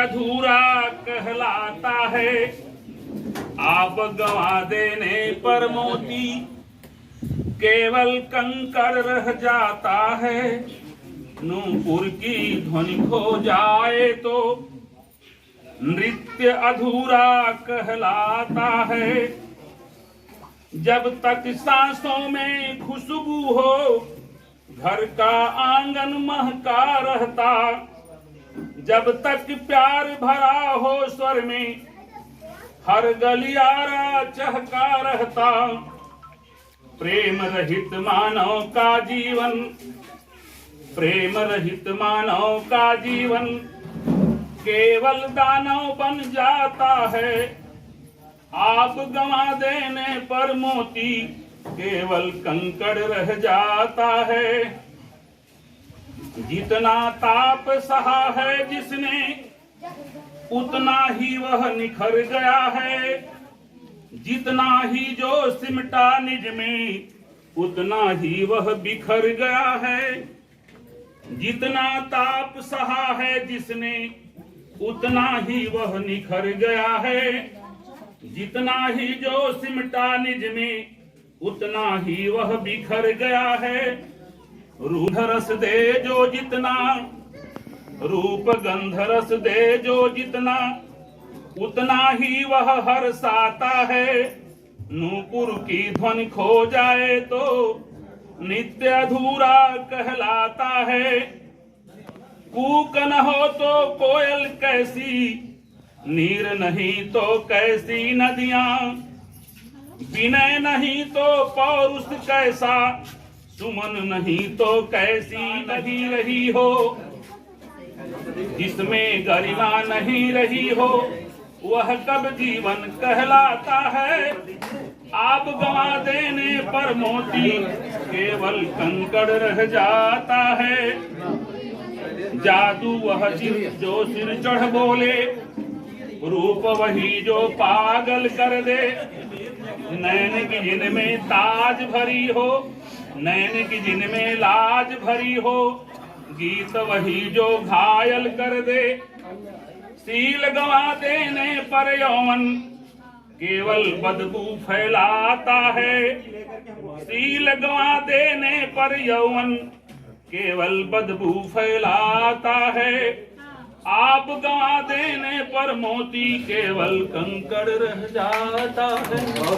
अधूरा कहलाता है। आप गंवा देने पर मोती केवल कंकड़ रह जाता है। नूपुर की ध्वनि खो जाए तो नृत्य अधूरा कहलाता है। जब तक सांसों में खुशबू हो घर का आंगन महका रहता। जब तक प्यार भरा हो स्वर में हर गलियारा चहका रहता। प्रेम रहित मानव का जीवन, प्रेम रहित मानव का जीवन केवल दानव बन जाता है। आप गंवा देने पर मोती केवल कंकड़ रह जाता है। जितना ताप सहा है जिसने उतना ही वह निखर गया है। जितना ही जो सिमटा निज में उतना ही वह बिखर गया है। जितना ताप सहा है जिसने उतना ही वह निखर गया है। जितना ही जो सिमटा निज में उतना ही वह बिखर गया है। रूप रस दे जो जितना, रूप गंध रस दे जो जितना उतना ही वह हर्षाता है। नूपुर की ध्वनि खो जाए तो नित्य अधूरा कहलाता है। कूक न हो तो कोयल कैसी, नीर नहीं तो कैसी नदियां। विनय नहीं तो पौरुष कैसा, सुमन नहीं तो कैसी नहीं रही हो। जिसमें गरिमा नहीं रही हो वह कब जीवन कहलाता है। आप गंवा देने पर मोती केवल कंकड़ रह जाता है। जादू वह जो सिर चढ़ बोले, रूप वही जो पागल कर दे। नैन की जिनमें ताज भरी हो, नैन की जिनमें लाज भरी हो, गीत वही जो घायल कर दे। सील गंवा देने पर यौवन केवल बदबू फैलाता है। सील गंवा देने पर यौवन केवल बदबू फैलाता है। आप गंवा देने पर मोती केवल कंकड़ रह जाता है। तो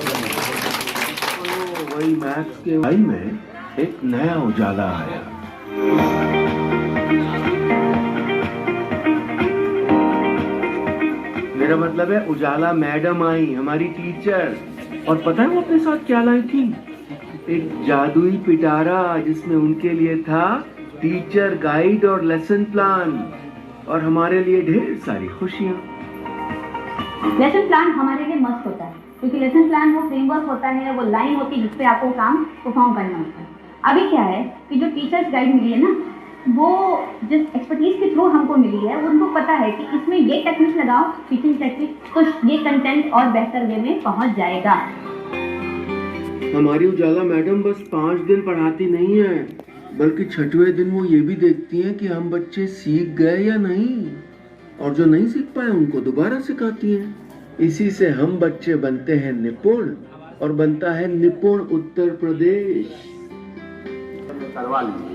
वही मैथ्स के भाई में एक नया उजाला आया। मेरा मतलब है उजाला मैडम आई, हमारी टीचर। और पता है वो अपने साथ क्या लाई थी? एक जादुई पिटारा जिसमें उनके लिए था टीचर गाइड और लेसन प्लान, और हमारे लिए ढेर सारी खुशियाँ। लेसन प्लान हमारे लिए मस्त होता है क्योंकि लेसन प्लान वो फ्रेमवर्क होता है, वो लाइन होती है जिसपे आपको काम परफॉर्म करना होता है। अभी क्या है कि जो टीचर्स गाइड मिली है ना, वो जिस एक्सपर्टीज के थ्रू हमको मिली है उनको पता है कि इसमें ये टेक्निक लगाओ, टीचिंग टेक्निक, तो ये कंटेंट और बेहतर वे में पहुंच जाएगा। हमारी उजाला मैडम बस 5 दिन पढ़ाती नहीं है, बल्कि 6वें दिन वो ये भी देखती हैं कि हम बच्चे सीख गए या नहीं, और जो नहीं सीख पाए उनको दोबारा सिखाती हैं। इसी से हम बच्चे बनते हैं निपुण, और बनता है निपुण उत्तर प्रदेश। करवा लीजिए।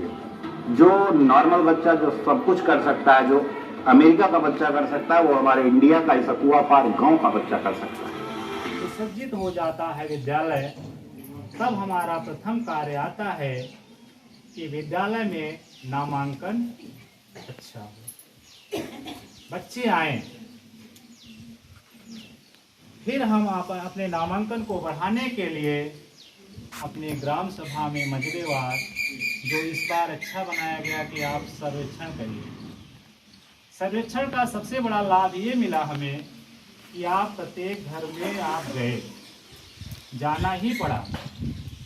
जो नॉर्मल बच्चा जो सब कुछ कर सकता है, जो अमेरिका का बच्चा कर सकता है, वो हमारे इंडिया का इस कुआ पार गाँव का बच्चा कर सकता है। सुसज्जित हो जाता है विद्यालय, तब हमारा प्रथम कार्य आता है कि विद्यालय में नामांकन अच्छा हो, बच्चे आए। फिर हम अपने नामांकन को बढ़ाने के लिए अपने ग्राम सभा में मजरेवार, जो इस बार अच्छा बनाया गया कि आप सर्वेक्षण करिए। सर्वेक्षण का सबसे बड़ा लाभ ये मिला हमें कि आप प्रत्येक घर में आप गए, जाना ही पड़ा।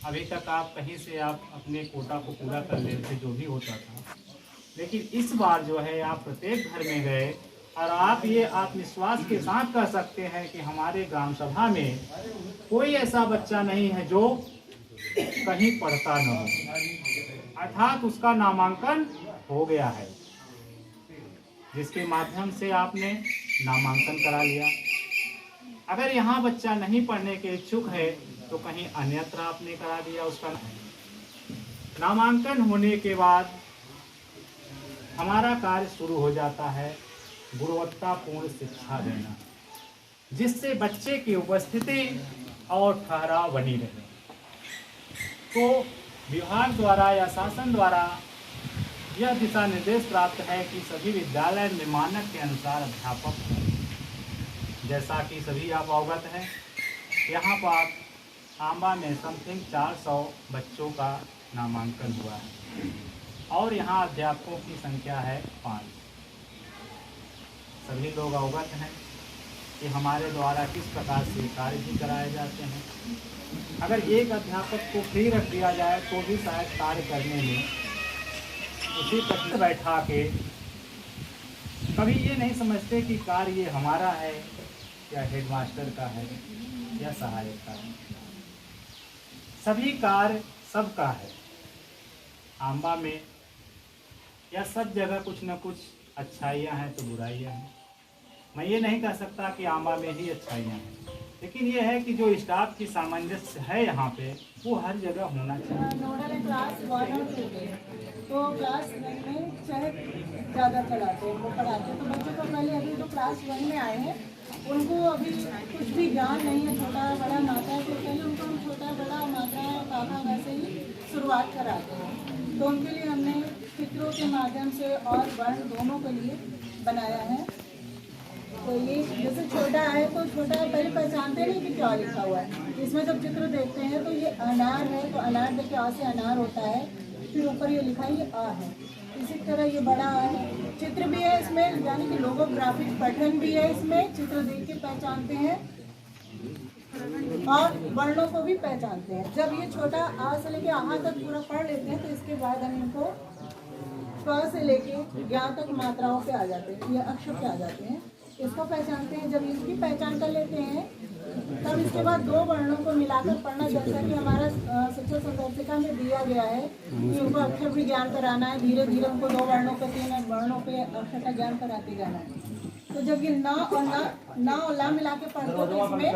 अभी तक आप कहीं से आप अपने कोटा को पूरा कर लेते थे, जो भी होता था, लेकिन इस बार जो है आप प्रत्येक घर में गए, और आप ये आत्मविश्वास के साथ कह सकते हैं कि हमारे ग्राम सभा में कोई ऐसा बच्चा नहीं है जो कहीं पढ़ता न हो, अर्थात उसका नामांकन हो गया है। जिसके माध्यम से आपने नामांकन करा लिया। अगर यहाँ बच्चा नहीं पढ़ने के इच्छुक है तो कहीं अन्यत्र आपने करा दिया उसका। नामांकन होने के बाद हमारा कार्य शुरू हो जाता है गुणवत्तापूर्ण शिक्षा देना, जिससे बच्चे की उपस्थिति और ठहराव बनी रहे। तो विभाग द्वारा या शासन द्वारा यह दिशा निर्देश प्राप्त है कि सभी विद्यालय में मानक के अनुसार अध्यापक हों। जैसा कि सभी आप अवगत हैं, यहाँ पर आंबा में समथिंग 400 बच्चों का नामांकन हुआ है और यहाँ अध्यापकों की संख्या है 5। सभी लोग अवगत हैं कि हमारे द्वारा किस प्रकार से कार्य भी कराए जाते हैं। अगर एक अध्यापक को फ्री रख दिया जाए तो भी शायद कार्य करने में उसी तक बैठा के कभी ये नहीं समझते कि कार्य ये हमारा है या हेडमास्टर का है या सहायक का है। सभी कार्य सबका है। आंबा में या सब जगह कुछ न कुछ अच्छाइयाँ हैं तो बुराइयाँ हैं। मैं ये नहीं कह सकता कि आंबा में ही अच्छाइयाँ हैं, लेकिन ये है कि जो स्टाफ की सामंजस्य है यहाँ पे वो हर जगह होना चाहिए। नोडल क्लास 1 और 2 तो क्लास 1 में चाहे ज़्यादा चलाते हैं वो पढ़ाते हैं, तो बच्चों को पहले अभी जो क्लास 1 में आए हैं उनको अभी कुछ भी ज्ञान नहीं है, छोटा बड़ा मात्रा तो पहले उनको हम छोटा बड़ा मात्रा काका वैसे ही शुरुआत कराते हैं। तो उनके लिए हमने चित्रों के माध्यम से और वर्ण दोनों के लिए बनाया है। तो ये जैसे छोटा है तो छोटा है, पहले पहचानते नहीं कि क्या लिखा हुआ है। इसमें जब चित्र देखते हैं तो ये अनार है, तो अनार देखिए आ से अनार होता है, फिर ऊपर ये लिखा है ये आ है। इसी तरह ये बड़ा आ है, चित्र भी है इसमें, यानी कि लोगोग्राफिक पैटर्न भी है इसमें, चित्र देख के पहचानते हैं और वर्णों को भी पहचानते हैं। जब ये छोटा आ से लेके आ तक पूरा पढ़ लेते हैं तो इसके बाद हम इनको क से लेके ज्ञा तक मात्राओं पे आ जाते हैं, ये अक्षर पे आ जाते हैं, इसको पहचानते हैं। जब इसकी पहचान कर लेते हैं तब इसके बाद 2 वर्णों को मिलाकर पढ़ना, जैसा कि हमारा शिक्षा संदर्शिका में दिया गया है कि उनको अक्षर भी ज्ञान कराना है। धीरे धीरे उनको 2 वर्णों पे 3 वर्णों पे अक्षर का ज्ञान कराते जाना है। तो जब ये ना और ला मिला के पढ़ते हो तो इसमें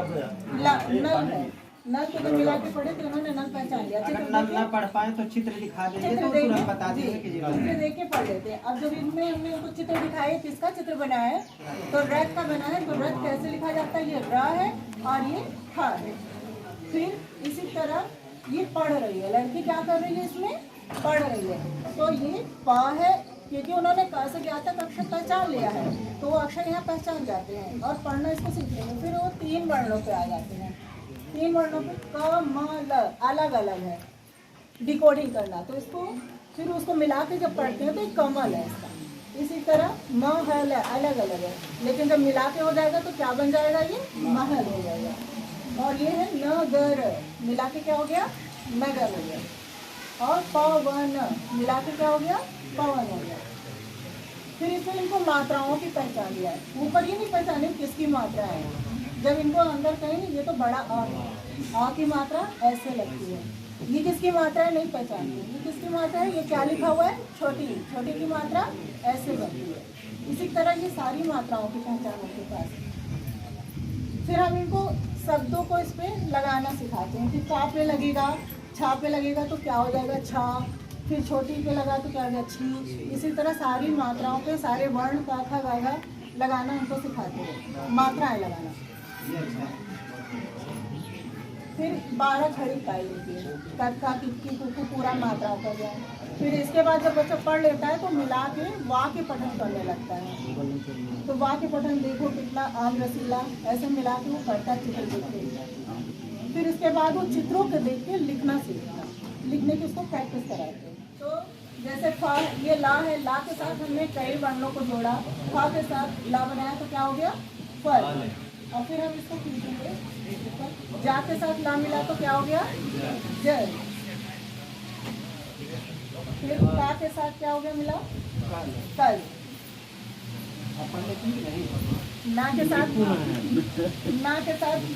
नल है, नल को जब मिला के पढ़े तो उन्होंने नल पहचान लिया। अगर नल ना पढ़ पाए तो चित्र दिखा देंगे तो तुरंत बता देंगे कि चित्र देख के पढ़ लेते हैं। अब जब इनमें हमने उनको चित्र दिखाए, किसका चित्र बनाया है तो रथ का बना है। तो रथ कैसे लिखा जाता है, ये र है और ये थ है। फिर इसी तरह ये पढ़ रही है, लड़की क्या कर रही है इसमें पढ़ रही है। तो ये प है, क्योंकि उन्होंने क से ज्ञा तक अक्षर पहचान लिया है तो वो अक्षर यहाँ पहचान जाते हैं और पढ़ना इसको सीखते हैं। फिर वो 3 वर्णों पे आ जाते हैं। 3 वर्णों पे क म ल अलग अलग है, डिकोडिंग करना। तो इसको फिर उसको मिला के जब पढ़ते हैं तो एक कमल है इसका। इसी तरह म ह ल अलग अलग है, लेकिन जब मिला के हो जाएगा तो क्या बन जाएगा, ये महल हो जाएगा। और ये है न ग र, मिला के क्या हो गया, नगर हो गया। और प व न मिला के क्या हो गया, पवन हो गया। फिर इसमें इनको मात्राओं की पहचान लिया है। ऊपर ये नहीं पहचाने किसकी मात्रा है, जब इनको अंदर कहेंगे ये तो बड़ा आ है, आ की मात्रा ऐसे लगती है, ये किसकी मात्रा है नहीं पहचानती, ये किसकी मात्रा है, ये क्या लिखा हुआ है छोटी, छोटी की मात्रा ऐसे बनती है। इसी तरह ये सारी मात्राओं की पहचान उनके पास। फिर हम इनको शब्दों को इस पे लगाना सिखाते हैं कि का पे लगेगा, छा पे लगेगा तो क्या हो जाएगा छा, फिर छोटी पे लगा तो क्या हो जाएगा छी। इसी तरह सारी मात्राओं पे सारे वर्ण का खा गा लगाना इनको सिखाते हैं, मात्राएं लगाना। फिर 12 खड़ी पाई लेती है, कक्का किक्की कुकू पूरा मात्राओं का ज्ञान। फिर इसके बाद जब बच्चा पढ़ लेता है तो मिला के वाक्य पठन करने लगता है। तो वाक्य पठन देखो कितना आम रसीला, ऐसे मिला के वो करता चित्र देखते। फिर इसके बाद वो चित्रों को देख के लिखना सीखता, लिखने की उसको प्रैक्टिस कराते हैं। तो जैसे फा, ये ला है, ला के साथ हमने कई वर्णों को जोड़ा, फा के साथ ला बनाया तो क्या हो गया फल। और फिर हम इसको खींचेंगे, जा के साथ ला मिला तो क्या हो गया जल। फिर का के साथ क्या हो गया मिला कल। ना के साथ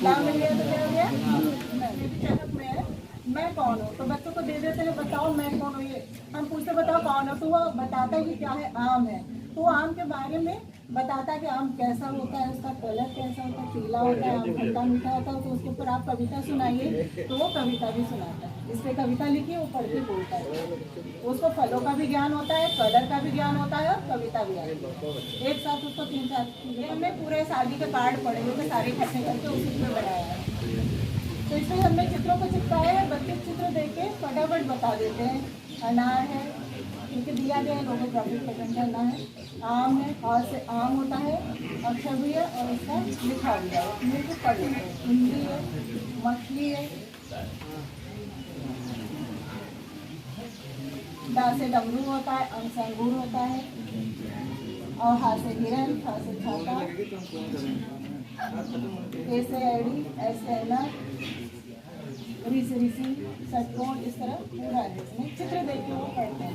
ला मिल गया तो क्या हो गया चहक में है, मैं कौन हूँ। तो बच्चों को दे देते हैं बताओ मैं कौन हूँ, ये हम पूछते बताओ कौन हो, तो वो बताता है कि क्या है आम है। तो आम के बारे में बताता है कि आम कैसा होता है, उसका कलर कैसा होता है, पीला होता है, आम खट्टा मीठा होता है। तो उसके ऊपर आप कविता सुनाइए तो वो कविता भी सुनाता है। इस पर कविता लिखिए, वो पढ़ के बोलता है। उसको फलों का भी ज्ञान होता है, कलर का भी ज्ञान होता है और कविता भी आती है। एक साथ उसको 3-4 चीज़ें। हमने पूरे शादी के कार्ड पढ़े हुए थे, सारे इकट्ठे करके उसी में बनाया है। तो इसमें हमने चित्रों को चिपकाया है। बच्चे चित्र देख के फटाफट बता देते हैं। अनार है, इनके दिया गया है, लोगों ग्राफिक प्रेजेंट करना है। आम है, और से आम होता है, अक्षर भी है और उसका लिखा भी है। मिर्च पढ़ लेते हैं। हिंदी है, मछली है, डा से डमरू होता है, अंग से अंगूर होता है, और हा से हिरन, छा से छाता, ए से एड़ी, ऐसे ऐना, री से ऋषि, षटकोण, इस तरह पूरा है। इसमें चित्र देख के वो पढ़ते हैं।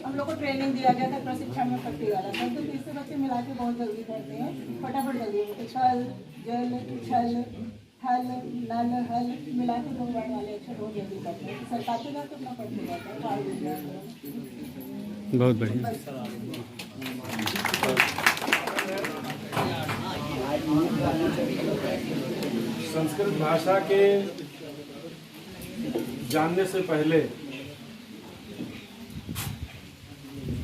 हम लोग को ट्रेनिंग दिया गया था, प्रशिक्षण में पट्टी वाला था। तो 30 से बच्चे मिला के बहुत जल्दी पढ़ते हैं, फटाफट जल्दी होते। छल, जल, छल, हल, नल, हल मिला के 2 वर्ण वाले अक्षर बहुत जल्दी पढ़ते हैं। सरकाते जाके अपना पढ़ते जाते हैं। बहुत बढ़िया। संस्कृत भाषा के जानने से पहले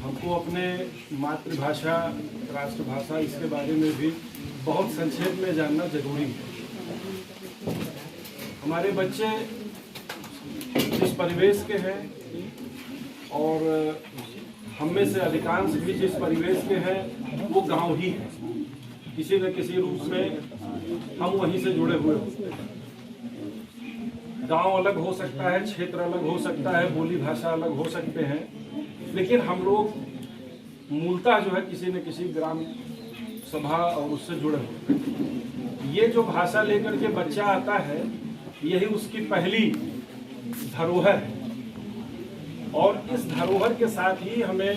हमको अपने मातृभाषा, राष्ट्रभाषा, इसके बारे में भी बहुत संक्षेप में जानना जरूरी है। हमारे बच्चे जिस परिवेश के हैं और हम में से अधिकांश भी जिस परिवेश के हैं वो गांव ही है। किसी न किसी रूप में हम वहीं से जुड़े हुए होते हैं। गांव अलग हो सकता है, क्षेत्र अलग हो सकता है, बोली भाषा अलग हो सकते हैं, लेकिन हम लोग मूलतः जो है किसी न किसी ग्राम सभा और उससे जुड़े हुए हैं। ये जो भाषा लेकर के बच्चा आता है, यही उसकी पहली धरोहर है और इस धरोहर के साथ ही हमें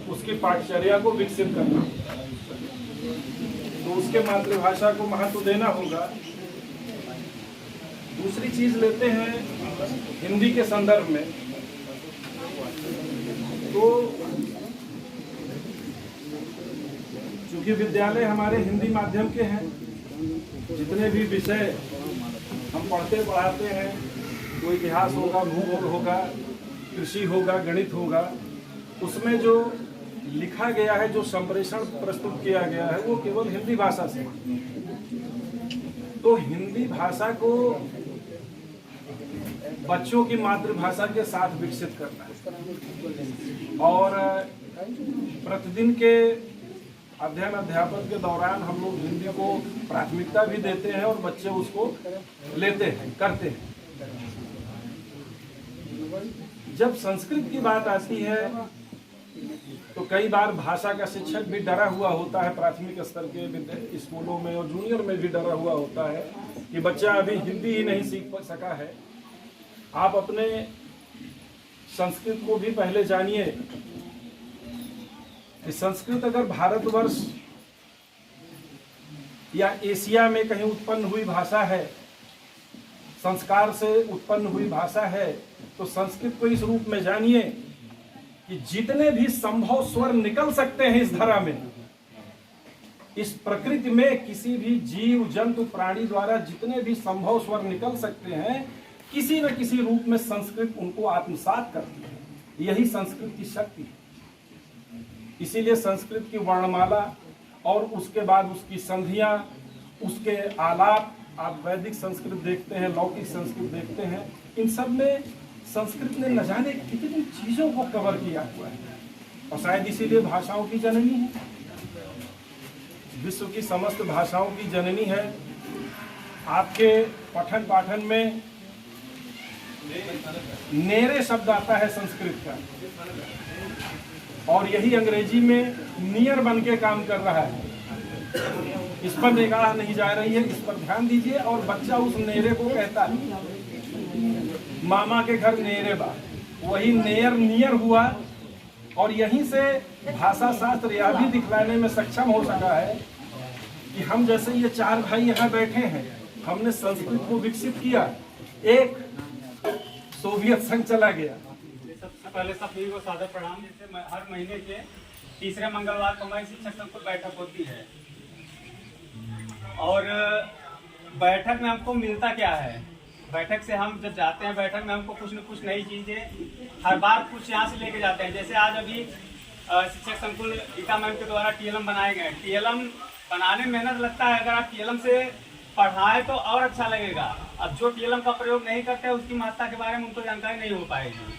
उसकी पाठचर्या को विकसित करना होगा। तो उसके मातृभाषा को महत्व देना होगा। दूसरी चीज लेते हैं हिंदी के संदर्भ में, तो चूंकि विद्यालय हमारे हिंदी माध्यम के हैं, जितने भी विषय हम पढ़ते पढ़ाते हैं, वो इतिहास होगा, भूगोल होगा, कृषि होगा, गणित होगा, उसमें जो लिखा गया है, जो संप्रेषण प्रस्तुत किया गया है, वो केवल हिंदी भाषा से। तो हिंदी भाषा को बच्चों की मातृभाषा के साथ विकसित करना है और प्रतिदिन के अध्ययन अध्यापन के दौरान हम लोग हिंदी को प्राथमिकता भी देते हैं और बच्चे उसको लेते हैं, करते हैं। जब संस्कृत की बात आती है तो कई बार भाषा का शिक्षक भी डरा हुआ होता है, प्राथमिक स्तर के स्कूलों में और जूनियर में भी डरा हुआ होता है कि बच्चा अभी हिंदी ही नहीं सीख सका है। आप अपने संस्कृत को भी पहले जानिए कि संस्कृत अगर भारतवर्ष या एशिया में कहीं उत्पन्न हुई भाषा है, संस्कार से उत्पन्न हुई भाषा है, तो संस्कृत को इस रूप में जानिए कि जितने भी संभव स्वर निकल सकते हैं इस धरा में, इस प्रकृति में किसी भी जीव जंतु प्राणी द्वारा जितने भी संभव स्वर निकल सकते हैं, किसी न किसी रूप में संस्कृत उनको आत्मसात करती है। यही संस्कृत की शक्ति है। इसीलिए संस्कृत की वर्णमाला और उसके बाद उसकी संधियां, उसके आलाप, आप वैदिक संस्कृत देखते हैं, लौकिक संस्कृत देखते हैं, इन सब में संस्कृत ने न जाने कितनी चीजों को कवर किया हुआ है और शायद इसीलिए भाषाओं की जननी है, विश्व की समस्त भाषाओं की जननी है। आपके पठन पाठन में नेरे शब्द आता है संस्कृत का और यही अंग्रेजी में नियर बन के काम कर रहा है। इस पर निगाह नहीं जा रही है, इस पर ध्यान दीजिए। और बच्चा उस नेरे को कहता है, मामा के घर नेरे बा, वही नेयर नियर हुआ और यहीं से भाषा शास्त्र यह भी दिखलाने में सक्षम हो सका है कि हम जैसे ये 4 भाई यहाँ बैठे हैं, हमने संस्कृत को विकसित किया, एक सोवियत संघ चला गया, पहले सभी को सादर प्रणाम। जैसे हर महीने के तीसरे मंगलवार को हमारी शिक्षक संकुल बैठक होती है और बैठक में हमको मिलता क्या है, बैठक से हम जब जाते हैं बैठक में हमको कुछ न कुछ नई चीज़ें हर बार कुछ यहाँ से लेके जाते हैं। जैसे आज अभी शिक्षक संकुल ईटा मैम के द्वारा TLM बनाए गए। TLM बनाने में मेहनत लगता है, अगर आप TLM से पढ़ाए तो और अच्छा लगेगा। अब जो TLM का प्रयोग नहीं करते उसकी महत्ता के बारे में उनको जानकारी नहीं हो पाएगी।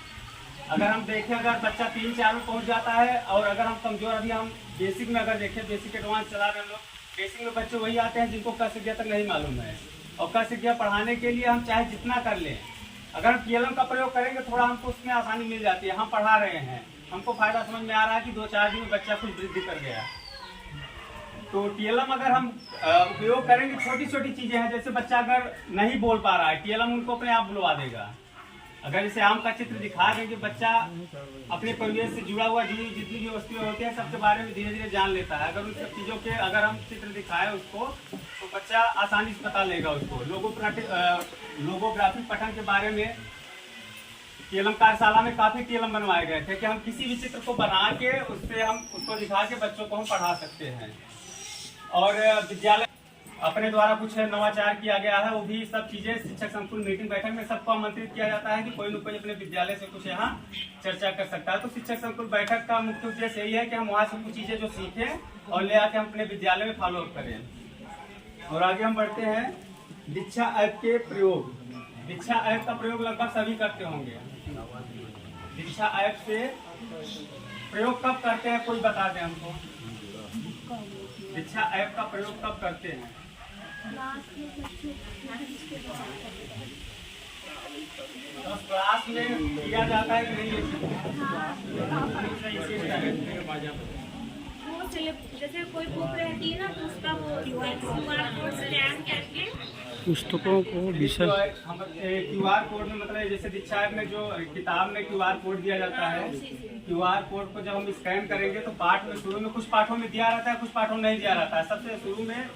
अगर हम देखें, अगर बच्चा 3-4 में पहुंच जाता है और अगर हम कमजोर, अभी हम बेसिक में अगर देखें, बेसिक एडवांस चला रहे हैं लोग, बेसिक में बच्चे वही आते हैं जिनको क से ग तक नहीं मालूम है। और क से ग पढ़ाने के लिए हम चाहे जितना कर लें, अगर हम TLM का प्रयोग करेंगे थोड़ा हमको उसमें आसानी मिल जाती है। हम पढ़ा रहे हैं, हमको फायदा समझ में आ रहा है कि 2-4 दिन में बच्चा कुछ वृद्धि कर गया। तो TLM अगर हम उपयोग करेंगे, छोटी छोटी चीजें हैं, जैसे बच्चा अगर नहीं बोल पा रहा है TLM उनको अपने आप बुलवा देगा। अगर जैसे आम का चित्र दिखा देंगे, बच्चा अपने परिवेश से जुड़ा हुआ जितनी भी वस्तुएं होती हैं सबके बारे में धीरे धीरे जान लेता है। अगर उन सब चीज़ों के अगर हम चित्र दिखाएं उसको तो बच्चा आसानी से पता लेगा उसको। लोगोग्राफी पठन के बारे में TLM कार्यशाला में काफ़ी TLM बनवाए गए थे कि हम किसी भी चित्र को बना के उससे हम उसको दिखा के बच्चों को हम पढ़ा सकते हैं। और विद्यालय अपने द्वारा कुछ नवाचार किया गया है, वो भी सब चीजें शिक्षक संकुल मीटिंग बैठक में सबको आमंत्रित किया जाता है कि कोई न कोई अपने विद्यालय से कुछ यहाँ चर्चा कर सकता है। तो शिक्षक संकुल बैठक का मुख्य उद्देश्य यही है कि हम वहाँ से कुछ चीजें जो सीखें और ले आके हम अपने विद्यालय में फॉलो अप करें। और आगे हम बढ़ते हैं दीक्षा ऐप के प्रयोग। दीक्षा ऐप का प्रयोग लगभग सभी करते होंगे। दीक्षा ऐप से प्रयोग कब करते हैं कोई बता दें हमको। दीक्षा ऐप का प्रयोग कब करते हैं? तो क्लास में किया जाता है कि नहीं? जैसे कोई बुक रहती है ना तो उसका वो QR कोड स्कैन करके पुस्तकों को विषय QR कोड में मतलब जैसे दीक्षा ऐप में जो किताब में QR कोड दिया जाता है, QR कोड को जब हम स्कैन करेंगे तो पाठ में शुरू में कुछ पाठों में दिया रहता है, कुछ पाठों में नहीं दिया रहता है। सबसे शुरू में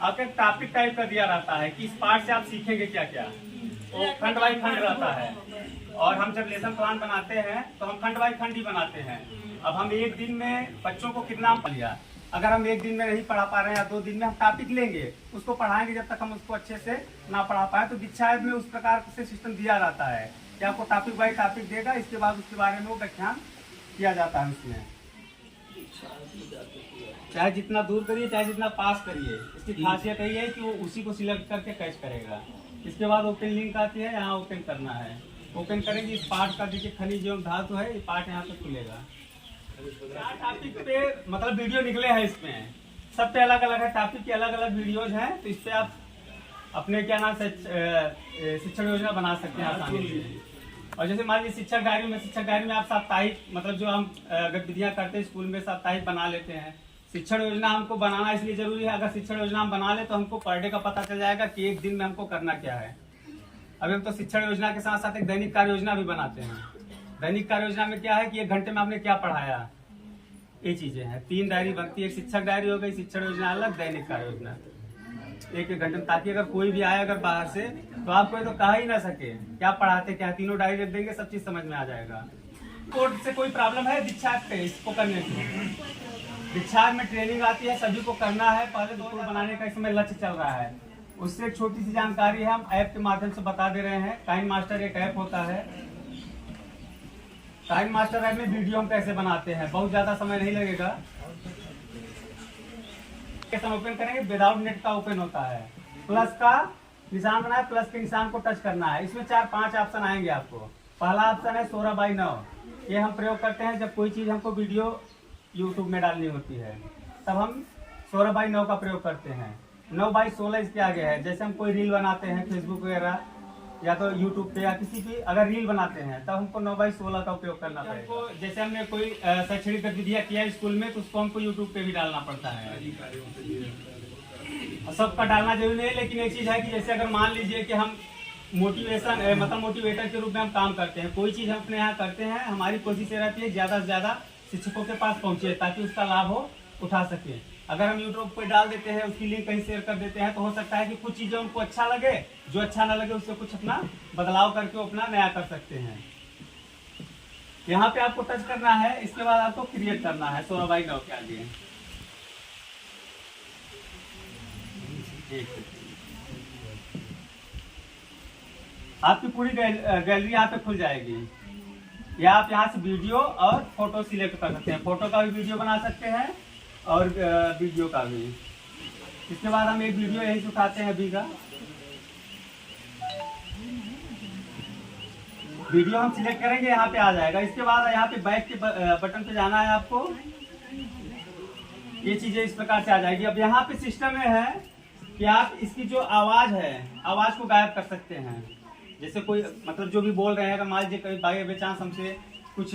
आपका टॉपिक टाइप का दिया रहता है कि इस पाठ से आप सीखेंगे क्या क्या, तो खंड बाई खंड रहता है। और हम जब लेसन प्लान बनाते हैं तो हम खंड बाई खंड ही बनाते हैं। अब हम एक दिन में बच्चों को कितना पढ़ लिया, अगर हम एक दिन में नहीं पढ़ा पा रहे हैं या 2 दिन में हम टॉपिक लेंगे, उसको पढ़ाएंगे जब तक हम उसको अच्छे से ना पढ़ा पाए। तो दीक्षा ऐप में उस प्रकार से सिस्टम दिया रहता है कि आपको टॉपिक बाई टॉपिक देगा, इसके बाद उसके बारे में वो व्याख्यान किया जाता है उसमें। चाहे जितना दूर करिए चाहे जितना पास करिए, इसकी खासियत यही है कि वो उसी को सिलेक्ट करके कैच करेगा। इसके बाद ओपन लिंक आती है, यहाँ ओपन करना है। ओपन करेंगे, इस पाठ का देखिए खनिज एवं धातु है, ये पाठ यहाँ पे खुलेगा। 4 टॉपिक पे मतलब वीडियो निकले हैं, इसमें सब पे अलग अलग है, टॉपिक के अलग अलग वीडियोज हैं। तो इससे आप अपने क्या नाम से शिक्षण योजना बना सकते हैं आसानी से। और जैसे मान लीजिए शिक्षक डायरी में आप साप्ताहिक मतलब जो हम गतिविधियाँ करते हैं स्कूल में साप्ताहिक बना लेते हैं। शिक्षण योजना हमको बनाना इसलिए जरूरी है, अगर शिक्षण योजना हम बना ले तो हमको पर डे का पता चल जाएगा कि एक दिन में हमको करना क्या है। अभी हम तो शिक्षण योजना के साथ साथ एक दैनिक कार्य योजना भी बनाते हैं। दैनिक कार्य योजना में क्या है कि 1 घंटे में आपने क्या पढ़ाया, ये चीजें हैं। 3 डायरी बनती है, एक शिक्षक डायरी हो गई, शिक्षण योजना अलग, दैनिक कार्य योजना 1-1 घंटे में, ताकि अगर कोई भी आए अगर बाहर से तो आपको तो कहा ही ना सके क्या पढ़ाते क्या, तीनों डायरी रख देंगे, सब चीज समझ में आ जाएगा। कोड से कोई प्रॉब्लम है दीक्षा पे इसको करने से? दीक्षा में ट्रेनिंग आती है, सभी को करना है। पहले 2 कोड बनाने का इस समय लक्ष्य चल रहा है, उससे एक छोटी सी जानकारी है हम ऐप के माध्यम से बता दे रहे हैं। काइन मास्टर एक ऐप होता है। काइन मास्टर ऐप में वीडियो हम कैसे बनाते हैं, बहुत ज्यादा समय नहीं लगेगा। कैसे ओपन करेंगे, विदाउट नेट का ओपन होता है। प्लस का निशान बनाए, प्लस के निशान को टच करना है। इसमें 4-5 ऑप्शन आएंगे आपको। पहला ऑप्शन है 16:9। ये हम प्रयोग करते हैं जब कोई चीज हमको वीडियो यूट्यूब में डालनी होती है, तब हम 16:9 का प्रयोग करते हैं। 9/16 इसके आगे है। जैसे हम कोई रील बनाते हैं फेसबुक वगैरह या तो यूट्यूब पे या किसी भी अगर रील बनाते हैं तब हमको 9/16 का उपयोग करना पड़ेगा। जैसे हमने कोई शैक्षणिक गतिविधियाँ किया स्कूल में तो उसको हमको यूट्यूब पे भी डालना पड़ता है। सबका डालना जरूरी नहीं, लेकिन एक चीज है कि जैसे अगर मान लीजिए कि हम मोटिवेशन मतलब मोटिवेटर के रूप में हम काम करते हैं, कोई चीज हम अपने यहाँ करते हैं, हमारी कोशिश ये रहती है ज्यादा से ज्यादा शिक्षकों के पास पहुंचे ताकि उसका लाभ हो उठा सके। अगर हम यूट्यूब पे डाल देते हैं, उसकी लिंक कहीं शेयर कर देते हैं, तो हो सकता है कि कुछ चीजें उनको अच्छा लगे, जो अच्छा ना लगे उससे कुछ अपना बदलाव करके अपना नया कर सकते हैं। यहाँ पे आपको टच करना है, इसके बाद आपको क्रिएट करना है 16 बाई 9 के आगे। आपकी पूरी गैलरी यहाँ पे खुल जाएगी। या आप यहाँ से वीडियो और फोटो सिलेक्ट कर सकते हैं, फोटो का भी वीडियो बना सकते हैं और वीडियो का भी। इसके बाद हम एक वीडियो यही उठाते हैं अभी का वीडियो हम सिलेक्ट करेंगे, यहाँ पे आ जाएगा। इसके बाद यहाँ पे बैक के बटन पे जाना है आपको, ये चीजें इस प्रकार से आ जाएगी। अब यहाँ पे सिस्टम में है कि आप इसकी जो आवाज है, आवाज को गायब कर सकते हैं। जैसे कोई मतलब जो भी बोल रहे हैं, अगर मान लीजिए कभी बाई बेचांस हमसे कुछ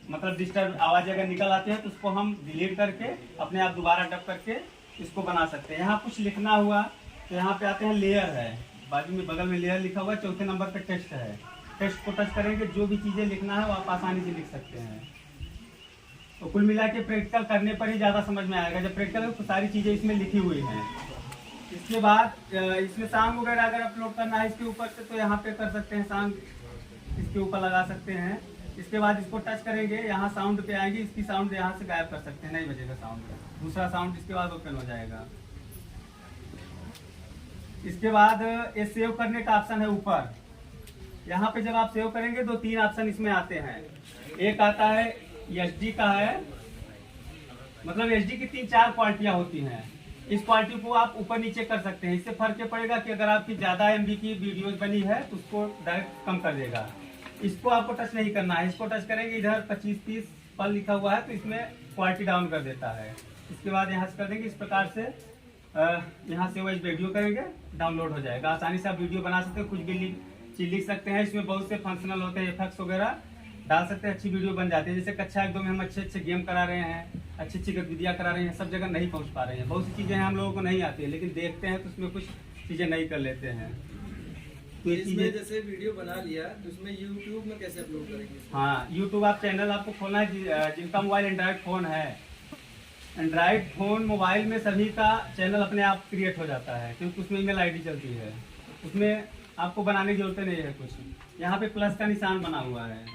मतलब डिस्टर्ब आवाज अगर निकल आती है तो उसको हम डिलीट करके अपने आप दोबारा डब करके इसको बना सकते हैं। यहाँ कुछ लिखना हुआ तो यहाँ पे आते हैं, लेयर है बाजू में, बगल में लेयर लिखा हुआ है, चौथे नंबर पे टेक्स्ट है। टेक्स्ट को टच करेंगे, जो भी चीजें लिखना है वो आप आसानी से लिख सकते हैं। तो कुल मिला के प्रैक्टिकल करने पर ही ज्यादा समझ में आएगा। जब प्रैक्टिकल तो सारी चीजें इसमें लिखी हुई हैं। इसके बाद इसमें सॉन्ग वगैरह अगर अपलोड करना है इसके ऊपर से तो यहाँ पे कर सकते हैं, सॉन्ग इसके ऊपर लगा सकते हैं। इसके बाद इसको टच करेंगे, यहाँ साउंड पे आएगी, इसकी साउंड यहाँ से गायब कर सकते हैं, नहीं बजेगा साउंड। दूसरा साउंड इसके बाद ओपन हो जाएगा। इसके बाद ये सेव करने का ऑप्शन है ऊपर। यहाँ पे जब आप सेव करेंगे तो 3 ऑप्शन इसमें आते हैं। एक आता है HD का है, मतलब HD की 3-4 क्वालिटियाँ होती हैं। इस क्वालिटी को आप ऊपर नीचे कर सकते हैं। इससे फर्क ये पड़ेगा कि अगर आपकी ज्यादा MB की वीडियोस बनी है तो उसको डायरेक्ट कम कर देगा। इसको आपको टच नहीं करना है। इसको टच करेंगे, इधर 25-30 पर लिखा हुआ है तो इसमें क्वालिटी डाउन कर देता है। इसके बाद यहाँ से कर देंगे, इस प्रकार से यहाँ से वाइज वीडियो करेंगे, डाउनलोड हो जाएगा। आसानी से आप वीडियो बना सकते हैं, कुछ भी चीज लिख सकते हैं। इसमें बहुत से फंक्शनल होते हैं, इफेक्ट्स वगैरह डाल सकते हैं, अच्छी वीडियो बन जाती है। जैसे कक्षा 1-2 में हम अच्छे गेम करा रहे हैं, अच्छी गतिविधियाँ करा रहे हैं, सब जगह नहीं पहुंच पा रहे हैं। बहुत सी चीजें हम लोगों को नहीं आती है, लेकिन देखते हैं तो उसमें कुछ चीजें नहीं कर लेते हैं। तो इसमें जैसे वीडियो बना लिया तो उसमें YouTube में कैसे अपलोड करेंगे? हाँ, YouTube आप चैनल आपको खोलना है। जिनका मोबाइल एंड्रॉइड फोन है, एंड्रॉइड फोन मोबाइल में सभी का चैनल अपने आप क्रिएट हो जाता है, क्योंकि उसमें ईमेल ID चलती है। उसमें आपको बनाने की जरूरत नहीं है कुछ। यहाँ पे प्लस का निशान बना हुआ है,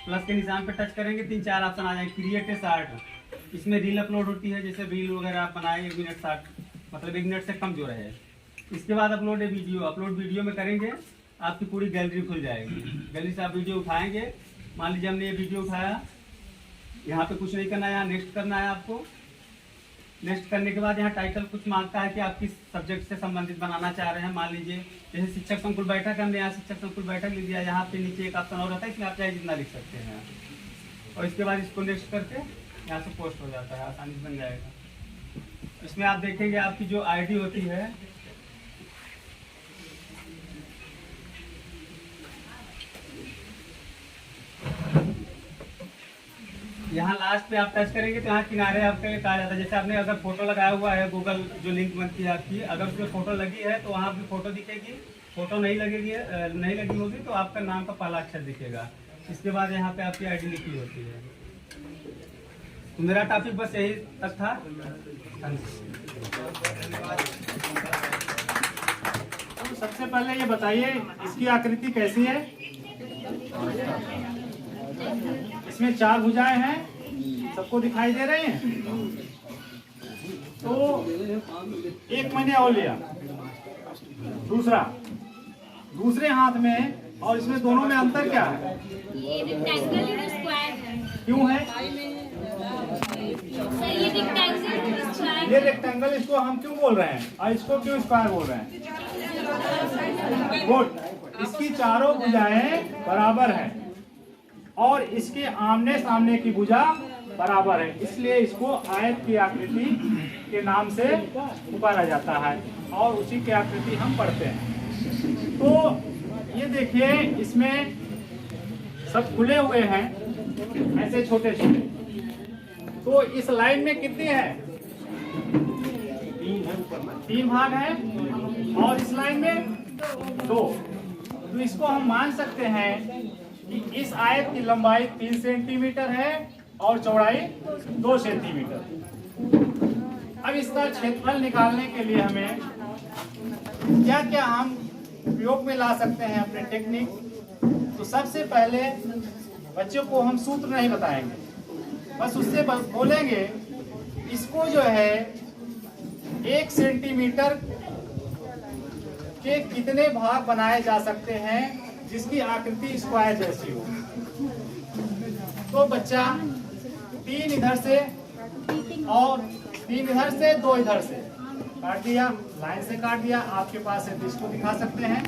प्लस के निशान पे टच करेंगे, 3-4 ऑप्शन आ जाएंगे। क्रिएट ए शार्ट, इसमें रील अपलोड होती है। जैसे रील वगैरह आप बनाए 1 मिनट 60, मतलब 1 मिनट से कम जो रहे। इसके बाद अपलोड ए वीडियो, अपलोड वीडियो में करेंगे, आपकी पूरी गैलरी खुल जाएगी। गैलरी से आप वीडियो उठाएंगे, मान लीजिए हमने ये वीडियो उठाया, यहाँ पे कुछ नहीं करना है, यहाँ नेक्स्ट करना है आपको। नेक्स्ट करने के बाद यहाँ टाइटल कुछ मांगता है कि आप किस सब्जेक्ट से संबंधित बनाना चाह रहे हैं। मान लीजिए जैसे शिक्षक संकुल बैठक, हमने यहाँ शिक्षक संकुल बैठक लिख दिया। यहाँ पे नीचे एक ऑप्शन और रहता है, इसमें आप चाहे जितना लिख सकते हैं। और इसके बाद इसको नेक्स्ट करके यहाँ से पोस्ट हो जाता है, आसानी से बन जाएगा। इसमें आप देखेंगे आपकी जो ID होती है, यहाँ लास्ट पे आप टच करेंगे तो यहाँ किनारे आपका कहा जाता है। जैसे आपने अगर फोटो लगाया हुआ है, गूगल जो लिंक बनती है आपकी, अगर उसमें फोटो लगी है तो वहाँ आपकी फोटो दिखेगी। फोटो नहीं लगी होगी तो आपका नाम का पहला अक्षर दिखेगा। इसके बाद यहाँ पे आपकी ID लिखी होती है। तो मेरा टॉपिक बस यही तक था। तो सबसे पहले ये बताइए इसकी आकृति कैसी है। इसमें 4 भुजाएं हैं, सबको दिखाई दे रही हैं। तो एक मैंने और लिया, दूसरे हाथ में, और इसमें दोनों में अंतर क्या है? ये रेक्टेंगल और स्क्वायर है। क्यों है? सर ये रेक्टेंगल और स्क्वायर। ये रेक्टेंगल इसको हम क्यों बोल रहे हैं और इसको क्यों स्क्वायर बोल रहे हैं? गुड। इसकी चारों भुजाएं बराबर हैं और इसके आमने सामने की भुजा बराबर है, इसलिए इसको आयत की आकृति के नाम से पुकारा जाता है और उसी की आकृति हम पढ़ते हैं। तो ये देखिए, इसमें सब खुले हुए हैं ऐसे छोटे छोटे। तो इस लाइन में कितनी है? 3 भाग है और इस लाइन में 2। तो इसको हम मान सकते हैं कि इस आयत की लंबाई 3 सेंटीमीटर है और चौड़ाई 2 सेंटीमीटर। अब इसका क्षेत्रफल निकालने के लिए हमें क्या क्या हम उपयोग में ला सकते हैं अपने टेक्निक। तो सबसे पहले बच्चों को हम सूत्र नहीं बताएंगे, बस उससे बोलेंगे इसको जो है 1 सेंटीमीटर के कितने भाग बनाए जा सकते हैं जिसकी आकृति स्क्वायर जैसी हो। तो बच्चा 3 इधर से और 3 इधर से 2 इधर से काट दिया, लाइन से काट दिया। आपके पास है तो इसको दिखा सकते हैं।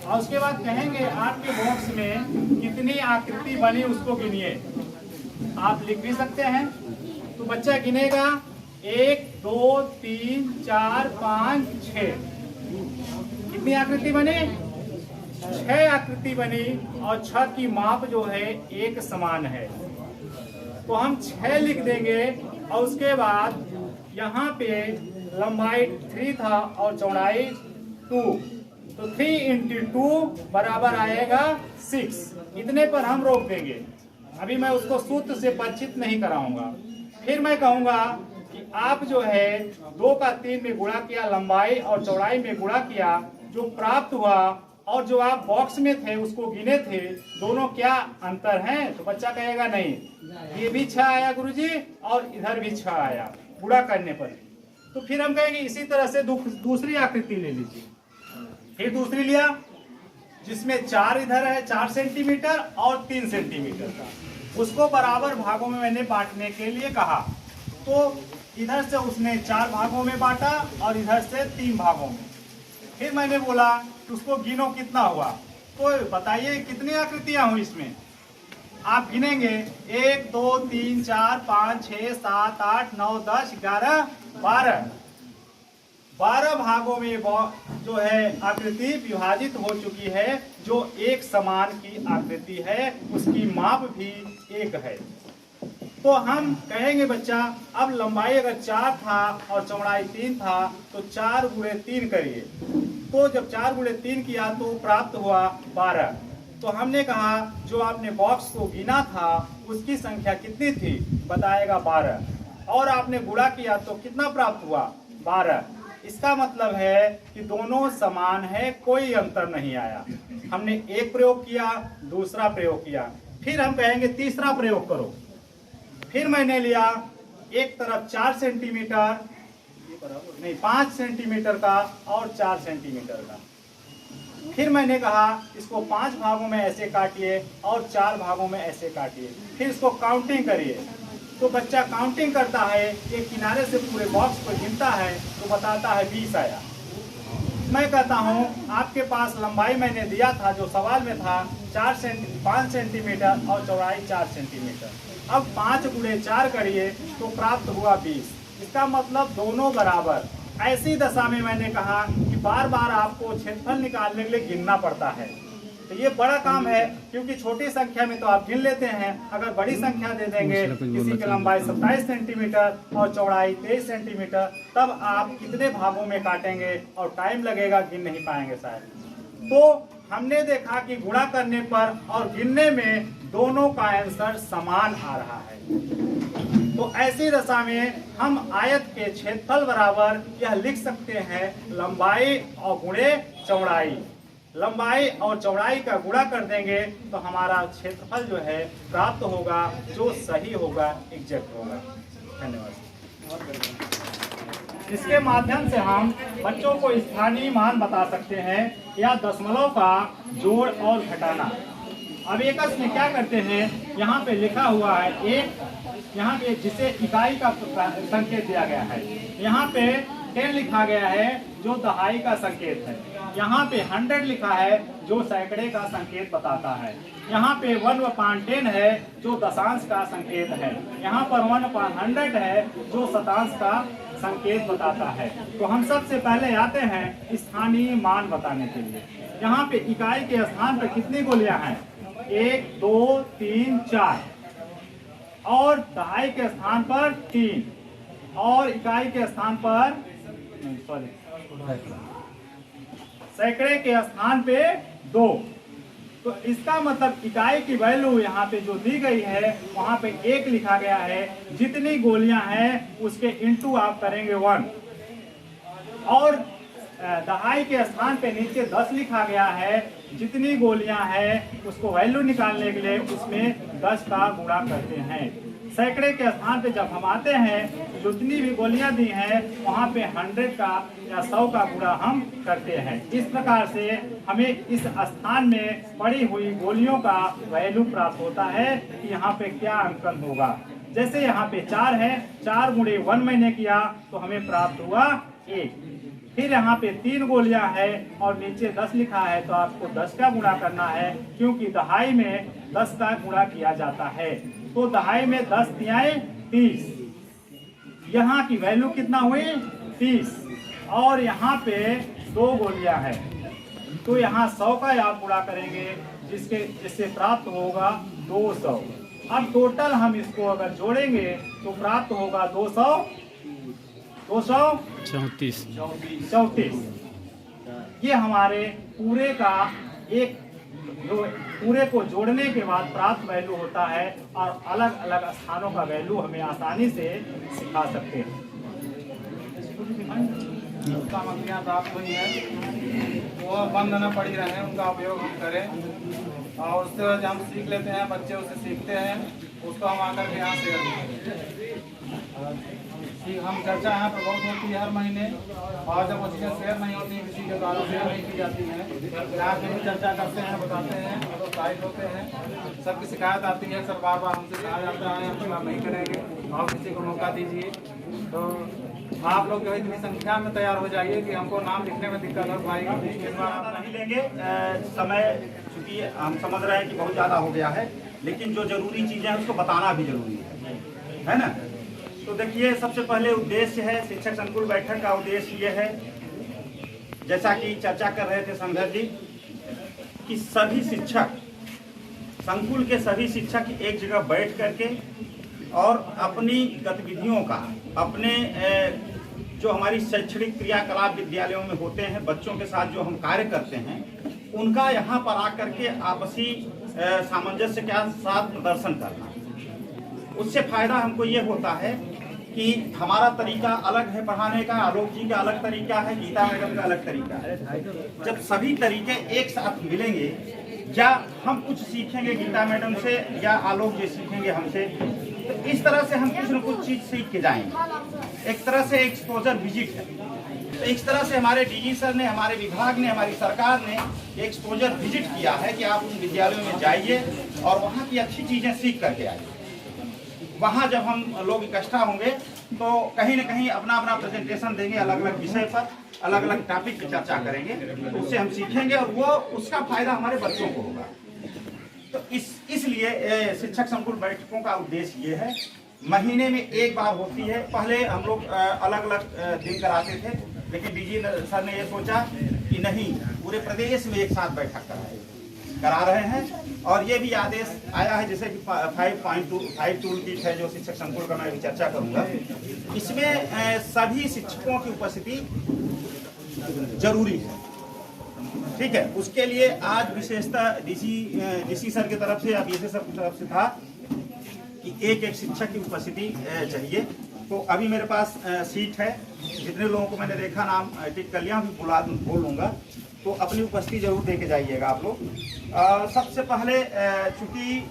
और उसके बाद कहेंगे आपके बॉक्स में कितनी आकृति बनी उसको गिनिए। आप लिख भी सकते हैं। तो बच्चा गिनेगा 1 2 3 4 5 6। कितनी आकृति बनी? 6 आकृति बनी और 6 की माप जो है एक समान है। तो हम 6 लिख देंगे और उसके बाद यहाँ पे लंबाई 3 था और चौड़ाई 2, तो 3 × 2 बराबर आएगा 6। इतने पर हम रोक देंगे। अभी मैं उसको सूत्र से परिचित नहीं कराऊंगा। फिर मैं कहूंगा कि आप जो है 2 का 3 में गुणा किया, लंबाई और चौड़ाई में गुणा किया, जो प्राप्त हुआ और जो आप बॉक्स में थे उसको गिने थे, दोनों क्या अंतर हैं? तो बच्चा कहेगा नहीं, ये भी 6 आया गुरुजी और इधर भी 6 आया गुणा करने पर। तो फिर हम कहेंगे इसी तरह से दूसरी आकृति ले लीजिए। फिर दूसरी लिया जिसमें 4 इधर है 4 सेंटीमीटर और 3 सेंटीमीटर का, उसको बराबर भागों में मैंने बांटने के लिए कहा। तो इधर से उसने 4 भागों में बांटा और इधर से 3 भागों में। फिर मैंने बोला उसको गिनो कितना हुआ। तो बताइए कितनी आकृतियां हुई इसमें? आप गिनेंगे 1 2 3 4 5 6 7 8 9 10 11 12 भागों में जो है आकृति विभाजित हो चुकी है, जो एक समान की आकृति है, उसकी माप भी एक है। तो हम कहेंगे बच्चा अब लंबाई अगर 4 था और चौड़ाई 3 था तो 4 × 3 करिए। तो जब 4 × 3 किया तो प्राप्त हुआ 12। तो हमने कहा जो आपने बॉक्स को गिना था उसकी संख्या कितनी थी? बताएगा 12। और आपने गुणा किया तो कितना प्राप्त हुआ? 12। इसका मतलब है कि दोनों समान है, कोई अंतर नहीं आया। हमने एक प्रयोग किया, दूसरा प्रयोग किया। फिर हम कहेंगे तीसरा प्रयोग करो। फिर मैंने लिया एक तरफ 4 सेंटीमीटर नहीं 5 सेंटीमीटर का और 4 सेंटीमीटर का। फिर मैंने कहा इसको 5 भागों में ऐसे काटिए और 4 भागों में ऐसे काटिए। फिर इसको काउंटिंग करिए। तो बच्चा काउंटिंग करता है, एक किनारे से पूरे बॉक्स को गिनता है तो बताता है 20 आया। मैं कहता हूँ आपके पास लंबाई मैंने दिया था जो सवाल में था 5 सेंटीमीटर और चौड़ाई 4 सेंटीमीटर। अब 5 × 4 करिए तो प्राप्त हुआ 20। इसका मतलब दोनों बराबर। ऐसी दशा में मैंने कहा कि बार बार आपको क्षेत्रफल निकालने के लिए गिनना पड़ता है। तो ये बड़ा काम है, क्योंकि छोटी संख्या में तो आप गिन लेते हैं, अगर बड़ी संख्या दे देंगे किसी की लंबाई 27 सेंटीमीटर और चौड़ाई 23 सेंटीमीटर, तब आप कितने भागों में काटेंगे और टाइम लगेगा, गिन नहीं पाएंगे शायद। तो हमने देखा कि गुणा करने पर और गिनने में दोनों का आंसर समान आ रहा है। तो ऐसी दशा में हम आयत के क्षेत्रफल बराबर यह लिख सकते हैं लंबाई और गुणे चौड़ाई। लंबाई और चौड़ाई का गुणा कर देंगे तो हमारा क्षेत्रफल जो है प्राप्त होगा, जो सही होगा, एग्जैक्ट होगा। धन्यवाद। इसके माध्यम से हम बच्चों को स्थानीय मान बता सकते हैं या दशमलव का जोड़ और घटाना। अब एकस में क्या करते हैं, यहाँ पे लिखा हुआ है एक, यहाँ पे जिसे इकाई का संकेत दिया गया है, यहाँ पे 10 लिखा गया है जो दहाई का संकेत है, यहाँ पे 100 लिखा है जो सैकड़े का संकेत बताता है, यहाँ पे 1/10 है जो दशांश का संकेत है, यहाँ पर 1/100 है जो शतांश का संकेत बताता है। तो हम सबसे पहले आते हैं स्थानीय मान बताने के लिए। यहाँ पे इकाई के स्थान पर कितनी गोलियां हैं? 1 2 3 4, और दहाई के स्थान पर 3, और इकाई के स्थान पर सैकड़े के स्थान पे 2। तो इसका मतलब इकाई की वैल्यू यहाँ पे जो दी गई है वहाँ पे 1 लिखा गया है। जितनी गोलियां हैं उसके इंटू आप करेंगे 1, और दहाई के स्थान पे नीचे 10 लिखा गया है। जितनी गोलियां हैं उसको वैल्यू निकालने के लिए उसमें 10 का गुणा करते हैं। सैकड़े के स्थान पे जब हम आते हैं तो जितनी भी गोलियां दी हैं वहाँ पे 100 का या 100 का गुणा हम करते हैं। इस प्रकार से हमें इस स्थान में पड़ी हुई गोलियों का वैल्यू प्राप्त होता है कि यहाँ पे क्या अंकन होगा। जैसे यहाँ पे 4 है, 4 गुणे 1 मैंने किया तो हमें प्राप्त हुआ 1। फिर यहाँ पे 3 गोलियां है और नीचे 10 लिखा है तो आपको 10 का गुणा करना है, क्योंकि दहाई में 10 का गुणा किया जाता है। तो दहाई में 10 तिहाई 30, यहाँ की वैल्यू कितना हुई 30, और यहाँ पे 2 गोलियां है तो यहाँ 100 का आप गुणा करेंगे जिससे प्राप्त होगा 200। अब टोटल हम इसको अगर जोड़ेंगे तो प्राप्त होगा 234। ये हमारे पूरे का एक जो पूरे को जोड़ने के बाद प्राप्त वैल्यू होता है, और अलग अलग स्थानों का वैल्यू हमें आसानी से सिखा सकते हैं। सामग्रियाँ प्राप्त हुई हैं वो बंद न पड़ी रहे, उनका उपयोग हम करें और उससे हम सीख लेते हैं, बच्चे उससे सीखते हैं, उसको हम आकर के यहाँ शेयर करते हम चर्चा यहाँ पर बहुत होती है हर महीने, और जब वो चीज़ें शेयर नहीं होती किसी के द्वारा शेयर नहीं की जाती हैं, यहाँ पे भी चर्चा करते हैं, बताते हैं, प्रोत्साहित होते हैं। सबकी शिकायत आती है, सर बार बार हमसे कहा जाता है हम सेवा नहीं करेंगे और किसी को मौका दीजिए। तो आप लोग जो है इतनी संख्या में तैयार हो जाइए कि हमको नाम लिखने में दिक्कत हो पाएगी। इस बार आप नहीं लेंगे, समय चूँकि हम समझ रहे हैं कि बहुत ज़्यादा हो गया है, लेकिन जो जरूरी चीज़ें हैं उसको बताना भी जरूरी है ना। तो देखिए, सबसे पहले उद्देश्य है शिक्षक संकुल बैठक का उद्देश्य ये है, जैसा कि चर्चा कर रहे थे संघर्ष जी, कि सभी शिक्षक संकुल के सभी शिक्षक एक जगह बैठ करके और अपनी गतिविधियों का, अपने जो हमारी शैक्षणिक क्रियाकलाप विद्यालयों में होते हैं, बच्चों के साथ जो हम कार्य करते हैं, उनका यहाँ पर आकर के आपसी सामंजस्य के साथ प्रदर्शन करना। उससे फायदा हमको ये होता है कि हमारा तरीका अलग है पढ़ाने का, आलोक जी का अलग तरीका है, गीता मैडम का अलग तरीका है। जब सभी तरीके एक साथ मिलेंगे, या हम कुछ सीखेंगे गीता मैडम से या आलोक जी सीखेंगे हमसे, तो इस तरह से हम कुछ न कुछ चीज सीख के जाएंगे। एक तरह से एक्सपोजर विजिट है। तो इस तरह से हमारे डीजी सर ने, हमारे विभाग ने, हमारी सरकार ने एक्सपोजर विजिट किया है कि आप उन विद्यालयों में जाइए और वहाँ की अच्छी चीजें सीख करके आइए। वहाँ जब हम लोग इकट्ठा होंगे तो कहीं न कहीं अपना अपना प्रेजेंटेशन देंगे, अलग अलग विषय पर, अलग अलग टॉपिक की चर्चा करेंगे, तो उससे हम सीखेंगे और वो उसका फायदा हमारे बच्चों को होगा। तो इसलिए शिक्षक संकुल बैठकों का उद्देश्य ये है, महीने में एक बार होती है। पहले हम लोग अलग अलग दिन कराते थे, लेकिन डीजी सर ने ये सोचा कि नहीं, पूरे प्रदेश में एक साथ बैठक करा रहे हैं। और ये भी आदेश आया है, जैसे कि 5 टूल किट है जो शिक्षक संकुल का मैं भी चर्चा करूंगा, इसमें सभी शिक्षकों की उपस्थिति जरूरी है। ठीक है, उसके लिए आज विशेषतः डीसी सर की तरफ से या बीएसए सर की तरफ से था कि एक शिक्षक की उपस्थिति चाहिए। तो अभी मेरे पास सीट है, जितने लोगों को मैंने देखा नाम टिक कर लिया, अभी बोल लूँगा, तो अपनी उपस्थिति जरूर दे के जाइएगा आप लोग। सबसे पहले चूंकि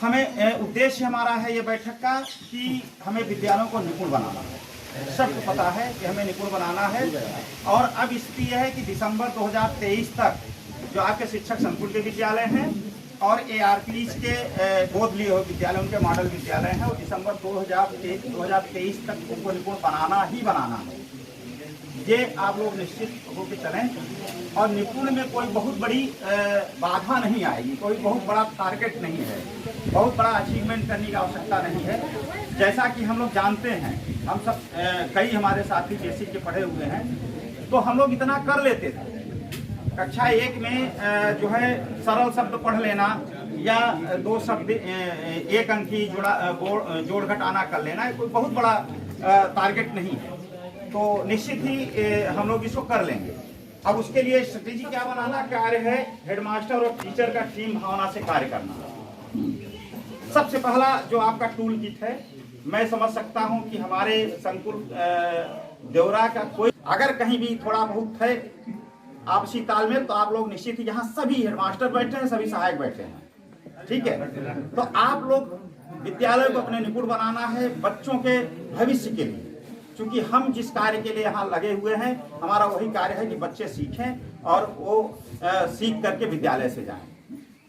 हमें उद्देश्य हमारा है ये बैठक का कि हमें विद्यालयों को निपुण बनाना है। सबको पता है कि हमें निपुण बनाना है। और अब स्थिति यह है कि दिसंबर 2023 तक जो आपके शिक्षक संकुल के विद्यालय हैं और ARPs के गोद लिए हुए विद्यालय, उनके मॉडल विद्यालय हैं, और दिसंबर 2023 तक उनको निपुण बनाना ही बनाना है। ये आप लोग निश्चित होकर चलें। और निपुण में कोई बहुत बड़ी बाधा नहीं आएगी, कोई बहुत बड़ा टारगेट नहीं है, बहुत बड़ा अचीवमेंट करने की आवश्यकता नहीं है। जैसा कि हम लोग जानते हैं, हम सब कई हमारे साथी बेसिक के पढ़े हुए हैं, तो हम लोग इतना कर लेते थे। कक्षा 1 में जो है सरल शब्द पढ़ लेना या 2 शब्द 1 अंक की जोड़ घटाना कर लेना, कोई बहुत बड़ा टारगेट नहीं है। तो निश्चित ही हम लोग इसको कर लेंगे। अब उसके लिए स्ट्रेटेजी क्या बनाना कार्य है, हेडमास्टर और टीचर का टीम भावना से कार्य करना। सबसे पहला जो आपका टूल किट है, मैं समझ सकता हूं कि हमारे संकुल ब्यौरा का कोई अगर कहीं भी थोड़ा बहुत है आपसी तालमेल तो आप लोग निश्चित ही, यहाँ सभी हेडमास्टर बैठे हैं, सभी सहायक बैठे हैं, ठीक है। तो आप लोग विद्यालय को अपने निपुण बनाना है बच्चों के भविष्य के लिए, क्योंकि हम जिस कार्य के लिए यहाँ लगे हुए हैं हमारा वही कार्य है कि बच्चे सीखें और वो सीख करके विद्यालय से जाएं।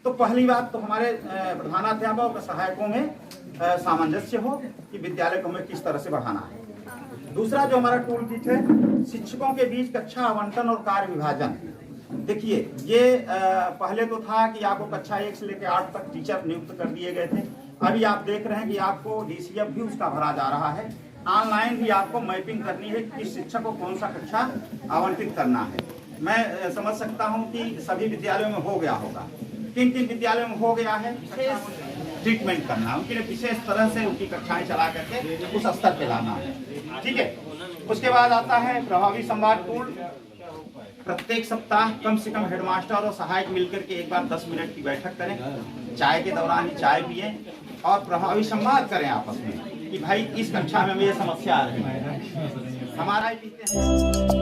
तो पहली बात तो हमारे प्रधानाध्यापक और सहायकों में सामंजस्य हो कि विद्यालय को हमें किस तरह से बढ़ाना है। दूसरा जो हमारा टूल किट है, शिक्षकों के बीच कक्षा आवंटन और कार्य विभाजन। देखिए ये पहले तो था कि आपको कक्षा 1 से लेकर 8 तक टीचर नियुक्त कर दिए गए थे। अभी आप देख रहे हैं कि आपको DCF भी उसका भरा जा रहा है। ऑनलाइन भी आपको मैपिंग करनी है कि शिक्षक को कौन सा कक्षा आवंटित करना है। मैं समझ सकता हूं कि सभी विद्यालयों में हो गया होगा, किन किन विद्यालयों में हो गया है ट्रीटमेंट करना, उनके लिए विशेष तरह से उनकी कक्षाएं चला करके उस स्तर पे लाना है, ठीक है। उसके बाद आता है प्रभावी संवाद टूल। प्रत्येक सप्ताह कम से कम हेडमास्टर और सहायक मिलकर के एक बार 10 मिनट की बैठक करें, चाय के दौरान ही चाय पिए और प्रभावी संवाद करें आपस में कि भाई इस कक्षा में ये समस्या आ रही है, हमारा ही पीते हैं।